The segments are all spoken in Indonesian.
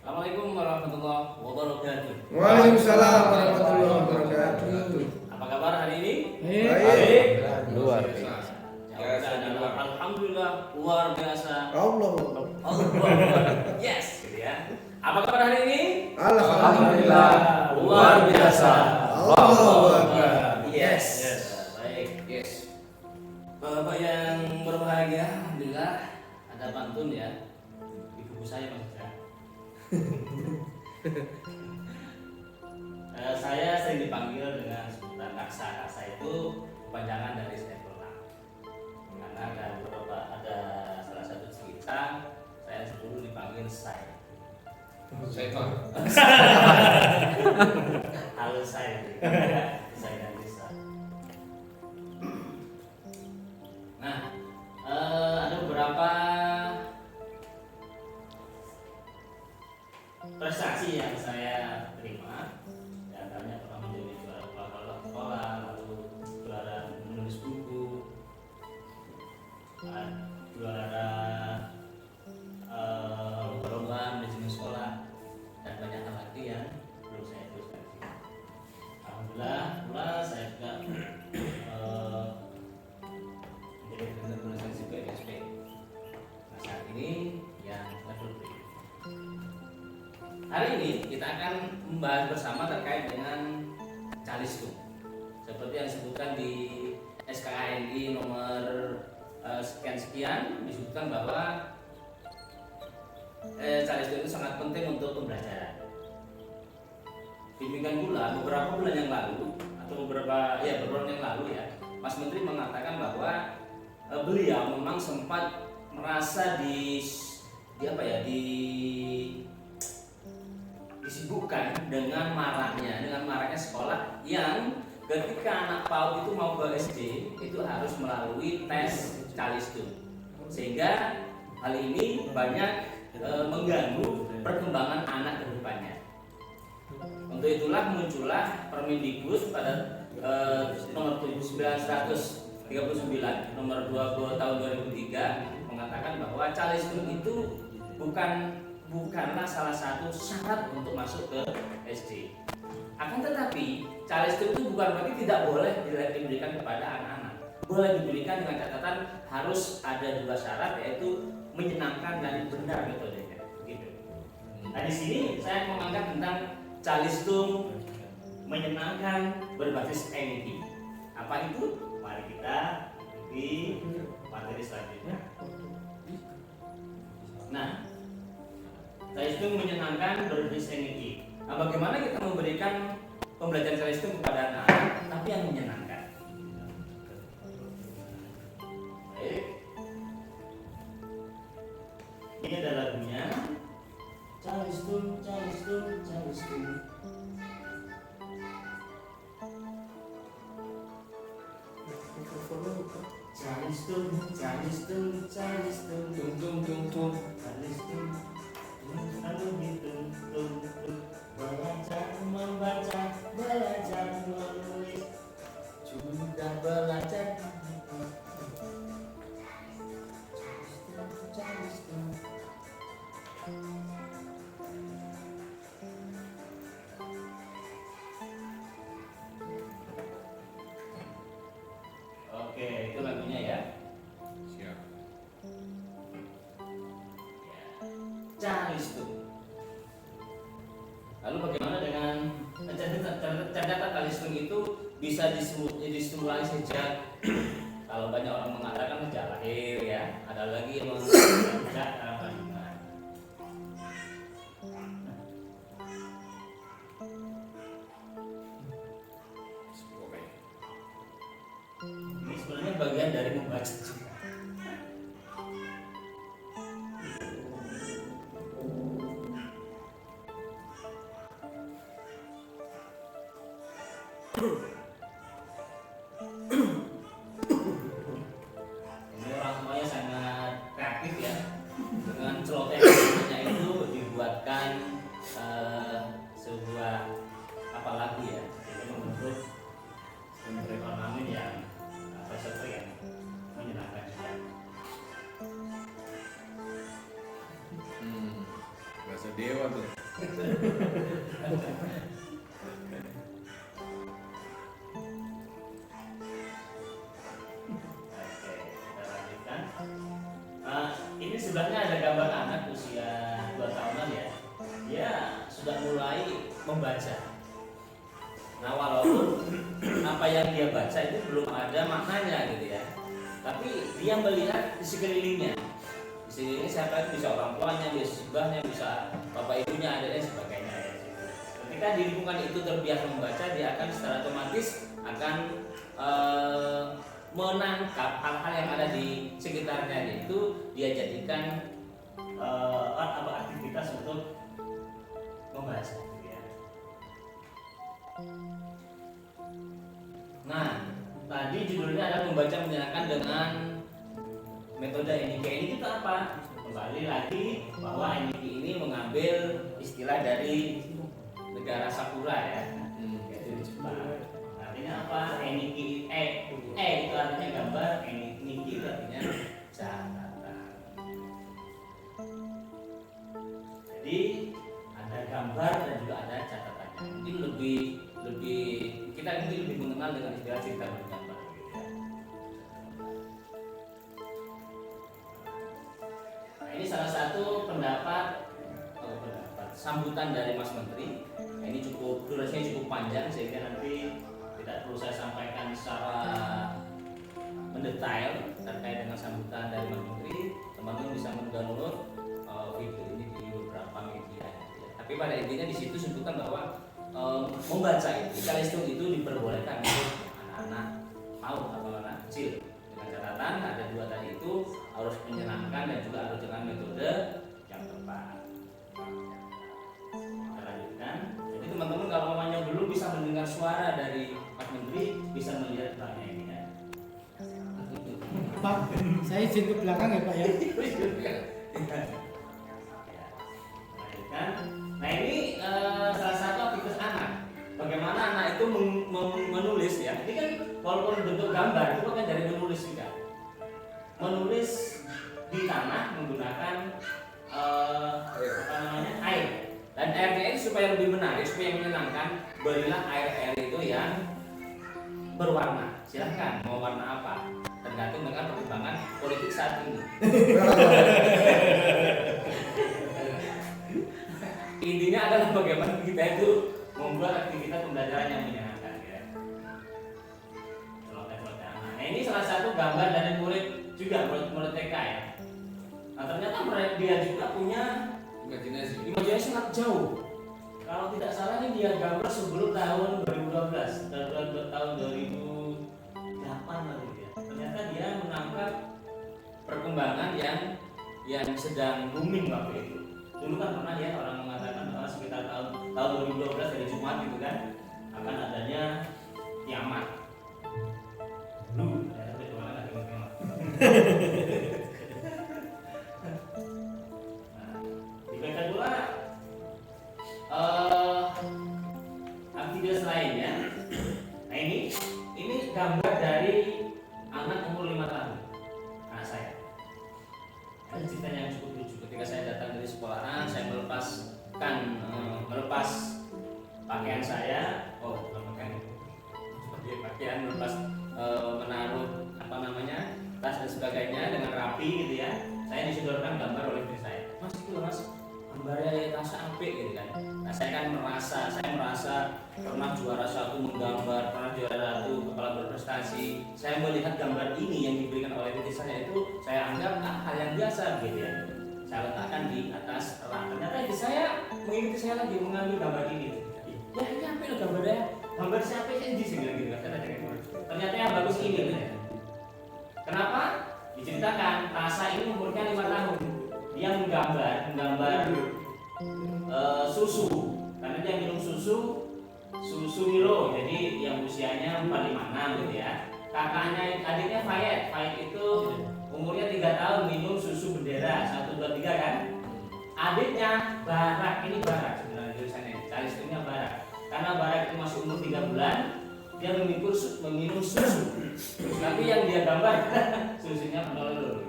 Assalamualaikum warahmatullahi wabarakatuh. Waalaikumsalam warahmatullahi wabarakatuh. Apa kabar hari ini? Baik. Luar biasa. Jawabannya adalah alhamdulillah luar biasa. Allah. Yes, gitu ya. Apa kabar hari ini? Alhamdulillah. Luar biasa. Allahu Akbar. Yes. Baik. Yes. Bapak yang berbahagia, alhamdulillah ada pantun ya. Di buku saya maksudnya. Saya sering dipanggil dengan sebutan Kaksa. Kaksa itu kepanjangan dari Stephen. Karena ada salah satu cerita saya dulu dipanggil Sai. Setan. Halo Sai. Sai dan Lisa. Nah, ada beberapa prestasi yang saya terima. Di antaranya pernah menjadi juara sekolah, lalu juara menulis buku, juara lomba manajemen sekolah, dan banyak hal lagi yang belum saya teruskan di sini. Alhamdulillah pula saya juga menjadi benar-benar sensi PSP. Nah, saat ini yang level B. Hari ini kita akan membahas bersama terkait dengan Calistung. Seperti yang disebutkan di SKANI nomor sekian-sekian, disebutkan bahwa Calistung itu sangat penting untuk pembelajaran. Demikian pula beberapa bulan yang lalu atau beberapa bulan yang lalu ya, Mas Menteri mengatakan bahwa beliau memang sempat merasa disibukkan dengan maraknya sekolah yang ketika anak PAUD itu mau ke SD itu harus melalui tes Calistung, sehingga hal ini banyak mengganggu perkembangan anak ke depannya. Untuk itulah muncullah Permendikbud pada nomor 939 nomor 20 tahun 2003 mengatakan bahwa Calistung itu bukanlah salah satu syarat untuk masuk ke SD. Akan tetapi Calistung itu bukan berarti tidak boleh diberikan kepada anak-anak. Boleh diberikan dengan catatan harus ada dua syarat, yaitu menyenangkan dan benar metodenya. Begitu. Nah, di sini saya mengangkat tentang Calistung menyenangkan berbasis NII. Apa itu? Mari kita di materi selanjutnya. Nah, Calistung menyenangkan berbasis NII. Nah, bagaimana kita memberikan pembelajaran Calistung kepada anak-anak tapi yang menyenangkan? Baik. Ini adalah lagunya. Calistung, Calistung, Calistung. Calistung, Calistung, Calistung, tung tung tung tung. Calistung, lalu hitung, tung tung. Belajar membaca, belajar menulis, sudah belajar. Calistung. Oke, itu lagunya ya. Siap. Calistung. Lalu bagaimana dengan catatan Calistung itu bisa distimulasi sejak kalau banyak orang mengatakan sejak lahir ya. Ada lagi yang mengatakan sejak kandungan. Ini sebenarnya bagian dari membaca juga. Ini orang tuanya sangat kreatif ya. Dengan celotehannya itu dibuatkan sebuah apa lagi ya? Ini membentuk ornamen yang peserta yang menyenangkan juga. Bahasa dewa tuh. kita lanjutkan. Ini sebelahnya ada gambar anak usia 2 tahunan ya. Dia sudah mulai membaca. Nah, walaupun apa yang dia baca itu belum ada maknanya gitu ya. Tapi dia melihat di sekelilingnya. Di sekelilingnya siapa itu, bisa orang tuanya, bisa sebahnya, bisa bapak ibunya, ada dan sebagainya ya. Ketika di lingkungan itu terbiasa membaca, dia akan secara otomatis akan menangkap hal-hal yang ada di sekitarnya, itu dia jadikan aktivitas untuk membaca gitu ya. Nah, tadi judulnya adalah membaca menyenangkan dengan metode NIK. Ini itu apa? Kembali lagi bahwa NIK ini mengambil istilah dari negara Sakura ya, yaitu di Jepang. Artinya apa? NIK itu artinya gambar, NIK itu artinya catatan. Jadi ada gambar dan juga ada catatannya. Mungkin lebih kita mungkin lebih mengenal dengan istilah cerita bergambar gitu ya. Nah, ini salah satu pendapat sambutan dari Mas Menteri. Nah, ini durasinya cukup panjang sehingga nanti tidak perlu saya sampaikan secara mendetail terkait dengan sambutan dari Mas Menteri. Teman-teman bisa mendownload video ini di beberapa media. Tapi pada intinya di situ sebutkan bahwa membaca itu, kalistung itu diperbolehkan untuk anak-anak mau atau anak kecil, dengan catatan ada 2 tadi itu harus menyenangkan dan juga harus dengan metode yang tepat. Kita lanjutkan. Jadi teman-teman kalau mamanya belum bisa mendengar suara dari Pak Menteri, bisa melihat belakangnya ini ya. Pak, saya izin ke belakang ya Pak ya. Lanjutkan. Nah, ini salah satu aktivitas anak. Bagaimana anak itu menulis ya. Ini kan walaupun bentuk gambar itu kan dari menulis juga. Menulis di tanah menggunakan air. Dan airnya ini supaya lebih menarik, supaya menyenangkan, berilah air itu yang berwarna. Silahkan mau warna apa, tergantung dengan perkembangan politik saat ini. Intinya adalah bagaimana kita itu membuat aktivitas pembelajaran yang menyenangkan ya. Nah, ini salah satu gambar dari murid juga, murid TK ya. Nah, ternyata dia juga punya imajinasi sangat jauh. Kalau tidak salah ini dia gambar sebelum tahun 2012 dan tahun 2008 lagi ya. Ternyata dia menangkap perkembangan yang sedang booming waktu itu. Dulu kan pernah ya orang mengatakan bahwa sekitar tahun 2012 dari Jumat gitu kan akan adanya kiamat. Ya, tapi kemana lagi kiamat. Nah, di kedua aktivitas lainnya. Nah, ini gambar dari anak umur 5 tahun. Anak saya. Ada ceritanya yang cukup lucu. Ketika saya datang dari sekolahan, saya melepas pakaian saya, pakaian melepas menaruh tas dan sebagainya dengan rapi gitu ya. Saya disodorkan gambar oleh istri saya. Mas itu mas, gambarnya rasa apik gitu kan. Nah saya merasa pernah juara 1 menggambar, pernah juara 1 kepala berprestasi. Saya melihat gambar ini yang diberikan oleh istri saya itu saya anggap hal yang biasa gitu ya. Saya letakkan di atas rak. Ternyata saya mengikuti saya lagi mengambil gambar ini. Ya ini apa loh gambarnya? Gambar siapa yang di sini gitu kan? Ternyata yang bagus ini. Kenapa? Diceritakan Tasa ini umurnya 5 tahun. Dia menggambar susu. Karena dia minum susu Milo. Jadi yang usianya 456 gitu ya. Adiknya Fayet itu umurnya 3 tahun minum susu bendera 1, 2, 3 kan. Adiknya Barak, ini Barak sebenarnya tulisannya, cari istrinya Barak. Karena Barak itu masih umur 3 bulan, dia meminum susu. Tapi yang dia gambar susunya penolol.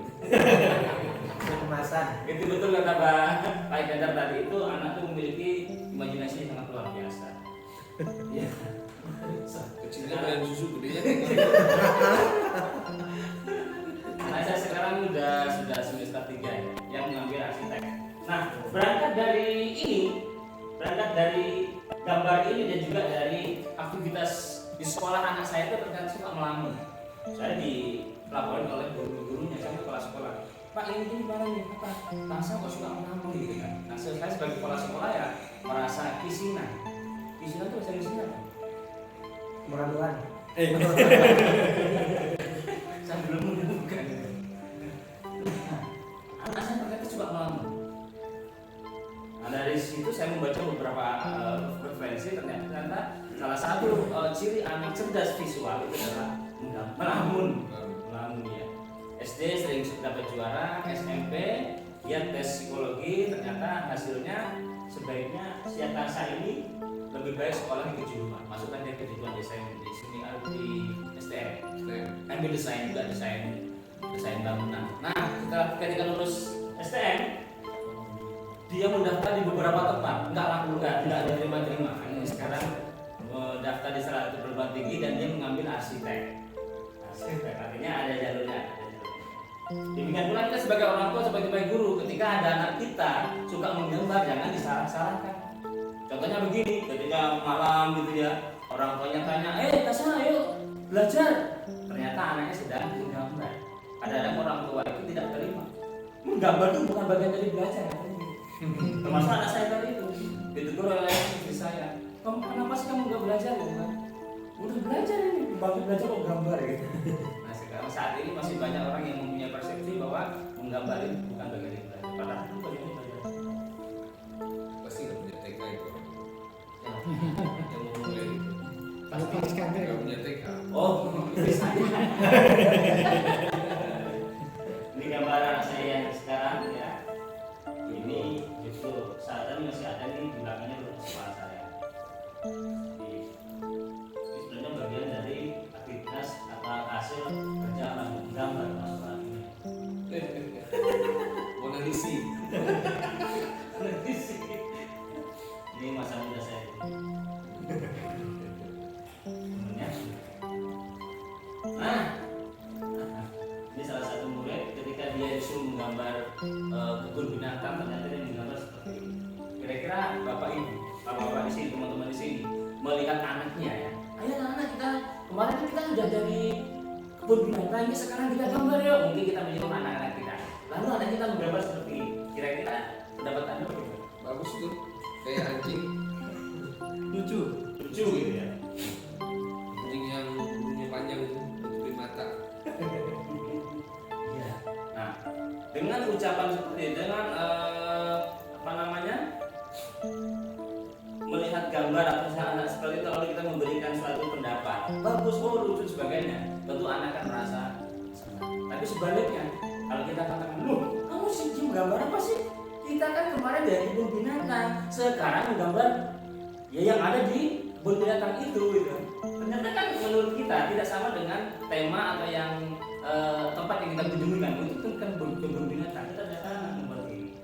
kemasan. Itu betul kata Pak Ganjar tadi, itu anak tuh memiliki imajinasi yang sangat luar biasa. Ya. Kecilnya pengen susu, gedenya Nah, saya sekarang sudah semester 3 ya, yang mengambil arsitek. Nah, berangkat dari gambar ini dan juga dari aktivitas di sekolah anak saya itu terkadang suka melamun. Saya dilaporin oleh guru-gurunya sama kepala sekolah. Pak, ini gimana nih? Apa? Masa kok suka melamun gitu kan? Nah, saya sebagai kepala sekolah ya merasa kisinan. Kisinan itu bahasa Indonesia apa? Meraguan. Saya belum menemukan. Anak saya ternyata suka melamun. Nah, dari situ saya membaca beberapa referensi, ternyata salah satu ciri anak cerdas visual itu adalah melamun ya. SD sering dapat juara, SMP dia tes psikologi, ternyata hasilnya sebaiknya si Atasa ini lebih baik sekolah di kejuruan, masukkan dia kejuruan desain di sini di STM, ambil desain juga desain bangunan. Nah, ketika lulus STM dia mendaftar di beberapa tempat, tidak diterima. Sekarang daftar di salah satu perguruan tinggi dan dia mengambil arsitek, artinya ada jalurnya. Demikian pula kita sebagai orang tua, sebagai guru, ketika ada anak kita suka menggambar, jangan disalah-salahkan. Contohnya begini, ketika malam gitu ya, orang tuanya tanya, Tasa ayo belajar. Ternyata anaknya sedang menggambar. Kadang-kadang orang tua itu tidak terima. Menggambar itu bukan bagian dari belajar. Termasuk anak saya tadi itu ditegur oleh istri saya. Kenapa sih kamu nggak belajar? Udah belajar ini, bagus belajar kok gambar gitu. Nah, sekarang saat ini masih banyak orang yang mempunyai persepsi bahwa menggambar itu bukan bagian dari belajar. Padahal itu bagian dari belajar. pasti nggak punya TK itu. Yang mau mulai itu Kalau Pak Iskandar. nggak punya TK. Oh, itu saya. Ini gambar anak saya yang sekarang ya. Ini justru saat ini masih ada nih di belakangnya bekas kepala saya. Ini sebenarnya bagian dari aktivitas atau hasil kerja anak gambar masalah ini. Mona Lisa. Ini masa muda saya. Ya. Nah, ini salah satu murid ketika dia disuruh menggambar kebun binatang, ternyata dia menggambar seperti ini. Kira-kira bapak ibu, bapak di sini, teman-teman di sini melihat anaknya ya. Ayo anak kita kemarin kan kita udah dari kebun binatang, ini sekarang kita gambar yuk. Mungkin kita menyuruh anak-anak kita. Lalu anak kita menggambar seperti ini. Kira-kira pendapat anda bagaimana? Bagus tuh, kayak anjing. Lucu gitu ya. Anjing yang bulunya panjang itu tutupin mata. Iya. Nah, dengan ucapan seperti itu, dengan melihat gambar atau anak seperti itu, lalu kita memberikan suatu pendapat bagus, lucu sebagainya, tentu anak akan merasa senang. Tapi sebaliknya, kalau kita katakan, loh, kamu sih gambar apa sih? Kita kan kemarin dari kebun binatang, sekarang menggambar ya yang ada di kebun binatang itu gitu. Ternyata kan menurut kita tidak sama dengan tema atau yang tempat yang kita kunjungi kan. Itu kan kebun binatang, kita ternyata membuat ini.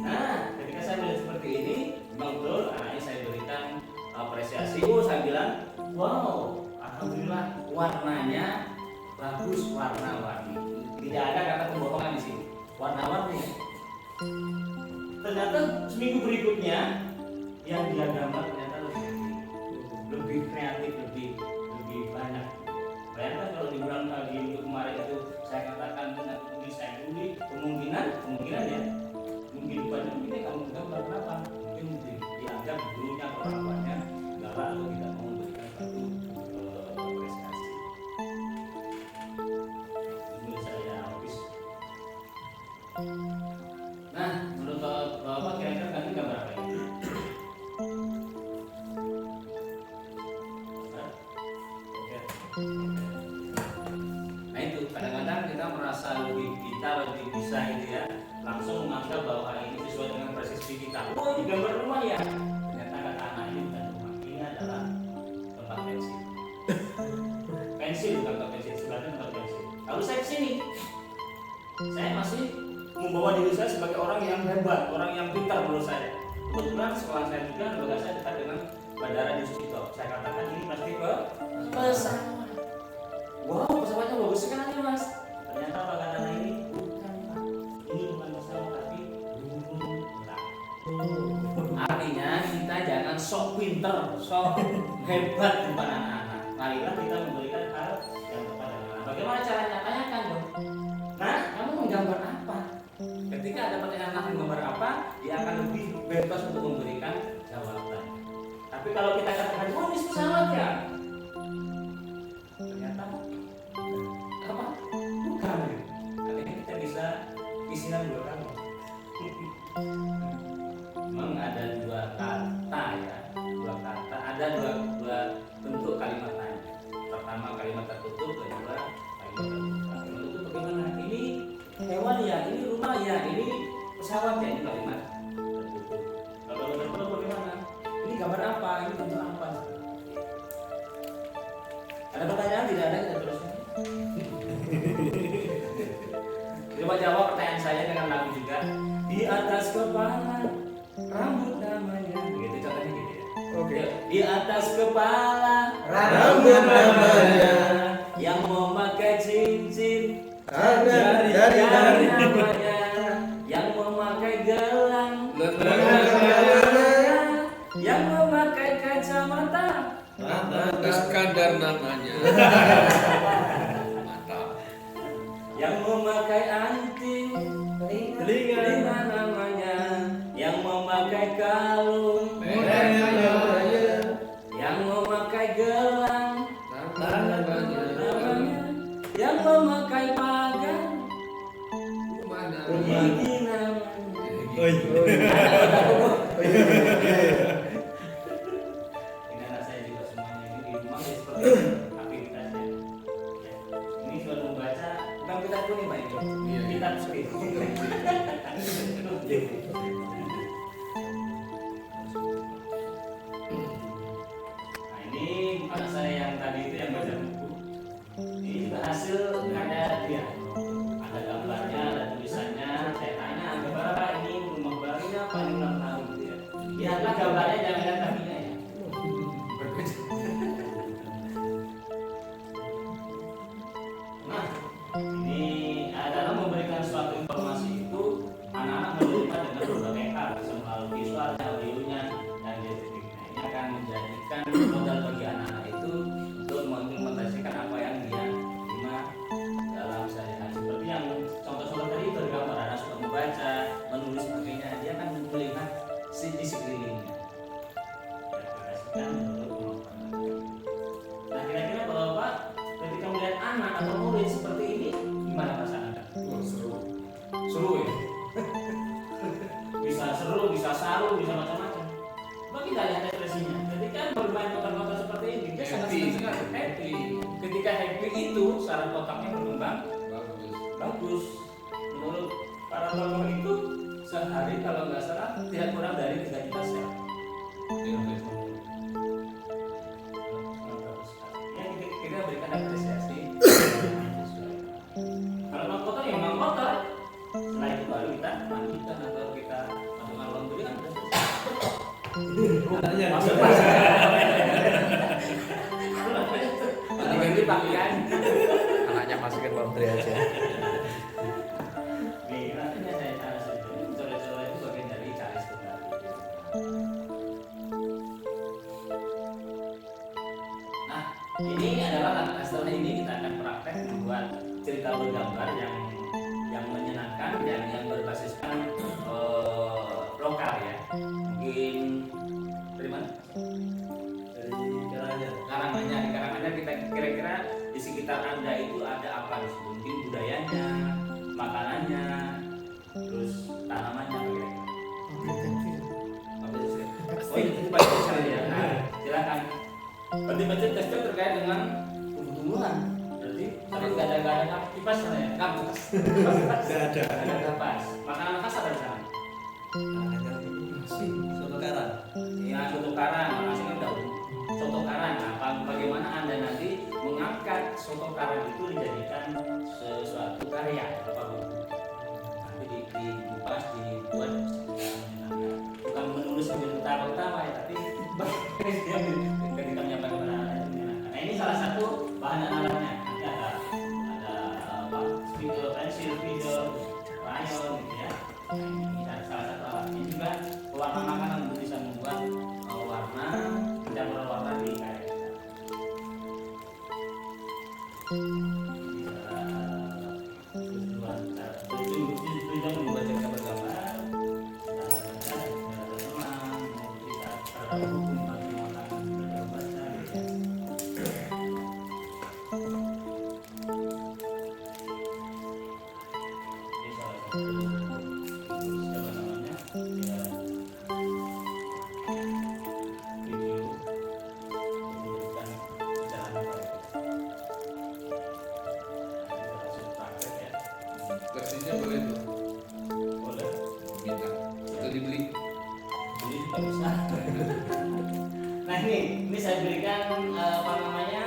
Nah, ketika saya melihat seperti ini, memang betul anaknya saya berikan apresiasi. Saya bilang, wow, alhamdulillah warnanya bagus, warna-warni. Tidak ada kata pembohongan di sini. Warna-warni. Ternyata seminggu berikutnya yang dia gambar ternyata lebih kreatif, lebih banyak. Bayangkan kalau di bulan minggu kemarin itu saya katakan dengan tulis saya tulis kemungkinan ya mungkin banyak mungkin kamu gambar kenapa? Mungkin dianggap gurunya atau orang tuanya galak atau tidak mau memberikan suatu prestasi. Menurut saya habis. Nah, menurut Bapak kira-kira ganti gambar apa ini? Nah itu kadang-kadang kita merasa lebih bisa gitu ya, langsung menganggap bahwa ini sesuai dengan persepsi kita. Oh, ini gambar rumah ya. Ternyata kata anak ini bukan rumah, ini adalah tempat pensil. Pensil bukan tempat pensil, sebenarnya tempat pensil. Lalu saya kesini, saya masih pintar menurut saya. Kebetulan sekolah saya juga lembaga saya dekat dengan Bandara Yusuf. Saya katakan ini pasti pesawat. Wow, pesawatnya bagus sekali mas. Ternyata Pak Kadana ini bukan Pak. Ini bukan pesawat tapi burung elang. Artinya kita jangan sok pinter, sok hebat di depan anak-anak. Marilah kita memberikan hal yang tepat dengan anak. Bagaimana caranya? Tanyakan dong. Nah, kamu menggambar apa? Ketika ada pertanyaan anak menggambar apa, dia akan lebih bebas untuk memberikan jawaban. Tapi kalau kita katakan, oh ini pesawat ya, ternyata apa? Bukan. Akhirnya kita bisa isinan dua kali. Memang ada dua kata ya, dua kata. Ada dua bentuk kalimat tanya. Pertama kalimat tertutup, kedua kalimat terbuka. Kalimat tertutup bagaimana? Ini hewan ya, ini rumah ya, ini pesawat ya, ini kalimat tertutup. Kalau kalimat tertutup bagaimana? Ini gambar apa? Ini bentuk apa? Ada pertanyaan? Tidak ada, kita teruskan. Coba jawab pertanyaan saya dengan lagu juga. Di atas kepala rambut namanya. Begitu contohnya gitu ya. Oke. Di atas kepala Rambut namanya. Yang memakai cincin Ada dari namanya. Yang memakai gelang yang memakai kacamata. Iskandar namanya. Mantap. Yang memakai anting telinga namanya. Yang memakai kalung yang memakai gelang namanya. Yang memakai pagar gigi namanya. Ini anak saya juga semuanya ini di rumah ya seperti aktivitasnya. Ya. Ini sudah membaca bukan kitab kuning Pak ini. Iya. Kitab sendiri. Nah ini anak saya yang tadi itu yang baca buku. Ini juga hasil karya dia. Ada gambarnya, ada tulisannya. Saya tanya gambar apa ini rumah barunya apa ini ulang tahun gitu ya. Lihatlah gambarnya jangan lihat kakinya ya. Nah, ini dalam memberikan suatu informasi itu anak-anak menerima dengan berbagai hal, melalui visualnya, audionya, dan estetiknya. Ini akan menjadikan modal bagi anak-anak itu untuk mengimplementasikan apa yang dia terima dalam sehari-hari. Seperti yang contoh-contoh tadi itu gambar anak suka membaca, menulis sebagainya, dia akan melihat di sekelilingnya. Nah kira-kira Bapak ketika melihat anak atau murid seperti ini gimana perasaan Anda? Seru ya? Bisa seru, bisa saru, bisa macam-macam. Coba kita lihat ekspresinya. Ketika bermain kotak-kotak seperti ini, dia sangat senang sekali, happy. Ketika happy itu, saraf otaknya berkembang bagus. Menurut para tokoh itu, sehari kalau nggak salah tidak kurang dari 3 juta sel. Ya kita berikan apresiasi. Kalau mau kotor ya mau kotor. Setelah itu baru kita mandikan atau kita masukkan laundry kan udah selesai. Maksudnya ganti pakaian. Anaknya masukin laundry aja. Nih, nantinya saya cara sedikit. Coret-coret itu bagian dari cara istirahat. Nah, ini adalah setelah ini kita akan praktek membuat cerita bergambar yang menyenangkan dan yang berbasiskan lokal ya. Mungkin dari mana? Dari Karanganyar. Di Karanganyar kita kira-kira di sekitar Anda itu ada apa? Mungkin budayanya, makanannya, terus tanamannya kira-kira. Oh ini baca saya. Nah, silakan. Berarti tekstur terkait dengan tumbuh-tumbuhan. Berarti tapi nggak ada kipas sana ya? Kipas. Nggak ada kipas. Makanan khas ada di sana. Soto karang. Ya soto karang. Makasih kan tahu. Soto karang. Nah, bagaimana Anda nanti mengangkat soto karang itu dijadikan sesuatu karya apa buku? Nanti dikupas, dibuat hukum bagi orang belajar baca gitu ya. Ini salah satu siapa namanya ya, video memberikan pencerahan kepada kita. Kita langsung praktek ya. Versinya boleh tuh. Boleh. Minta. Itu dibeli. Jadi juga bisa. Nah ini saya berikan apa namanya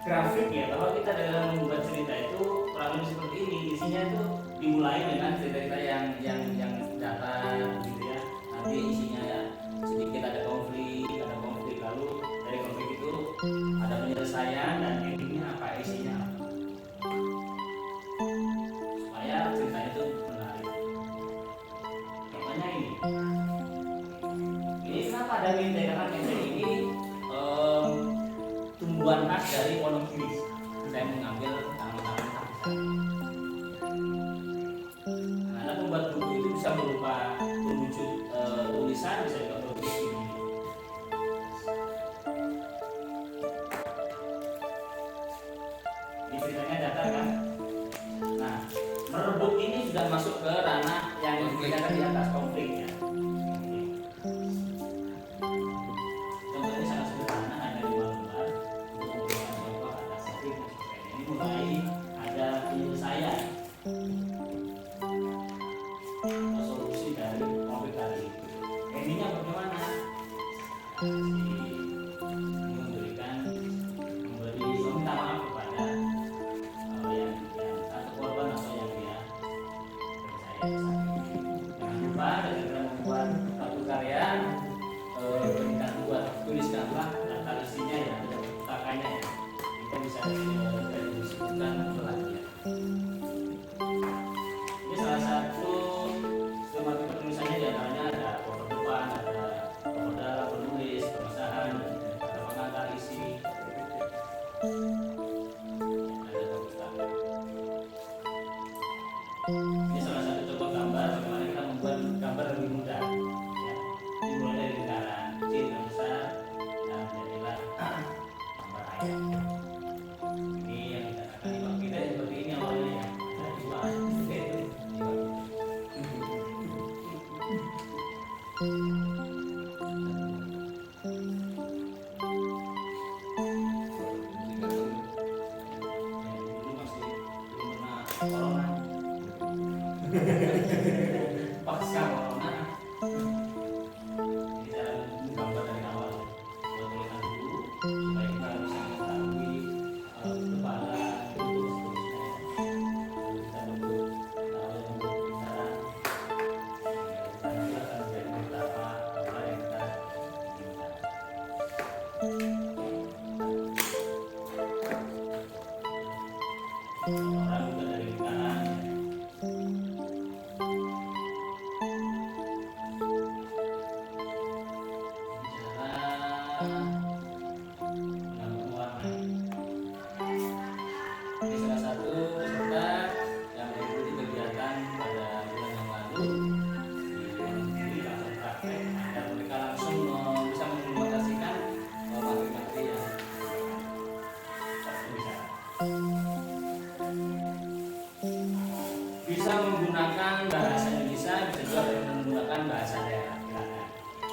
grafik ya, bahwa kita dalam membuat cerita itu kurang lebih seperti ini. Isinya itu dimulai dengan cerita-cerita yang datar gitu ya. Nanti isinya ya sedikit ada konflik lalu dari konflik itu ada penyelesaian dan endingnya apa, isinya apa. Supaya ceritanya itu menarik. Contohnya ini. Ini kenapa ada mente? Karena mente ini tumbuhan khas dari Wonogiri. Saya mengambil tanaman-tanaman khas. Karena membuat buku itu bisa berupa berwujud tulisan, bisa juga berwujud video. Ini ceritanya datar kan? Nah, merebut ini sudah masuk ke ranah yang dikatakan di atas konfliknya. Contohnya sangat sederhana, hanya 5 lembar untuk memberikan contoh atas setting dan sebagainya. Ini mulai ada penyelesaian atau solusi dari konflik tadi. Endingnya bagaimana? Memberi meminta maaf kepada yang atau korban atau yang dia percaya. Jangan lupa ketika membuat satu karya berikan buat tuliskanlah daftar isinya ya, kakaknya ya, kita bisa disebutkan perhatian. Ini salah satu sistematik penulisannya diantaranya ada cover depan, ada cover dalam, penulis, pemisahan, ada pengantar isi, ada perpustakaan. Ini salah satu contoh gambar bagaimana kita membuat gambar lebih mudah. Ya, dimulai dari lingkaran kecil dan besar dan jadilah gambar ayat. Ini yang kita akan lihat kita seperti ini awalnya ya. Ada dua itu. Dulu masih belum pernah corona. Pasca corona. Ini cara menggambar dari awal. Buat tulisan dulu supaya kita bisa mengetahui kepala itu seterusnya. Kita bentuk bicara. Nanti akan menjadi betapa apa yang kita inginkan. Orang juga dari lingkaran. Bicara menambah warna. Ini salah satu peserta yang mengikuti kegiatan pada bulan yang lalu di langsung praktek agar mereka langsung bisa mengimplementasikan materi-materi yang bisa. Bisa menggunakan bahasa Indonesia, bisa juga menggunakan bahasa daerah. Silakan.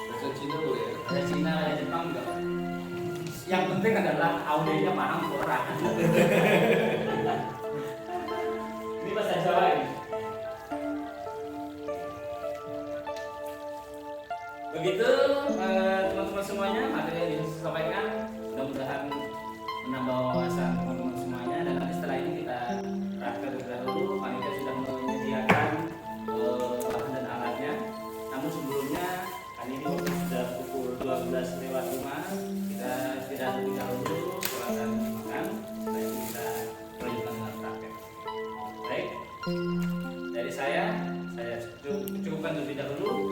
Bahasa Cina boleh ya? Ada Cina, ada Jepang juga. Yang penting adalah audionya paham kurang. Ini bahasa Jawa ini. Begitu teman-teman semuanya, materi yang disampaikan mudah-mudahan menambah wawasan teman-teman semuanya. Dan nanti setelah ini kita praktek terlebih dahulu. Panitia sudah menyediakan bahan dan alatnya. Namun sebelumnya kali ini waktu sudah pukul 12:05, kita tidak lebih dahulu silakan makan. Setelah itu kita lanjutkan dengan praktek. Baik, dari saya cukupkan terlebih dahulu.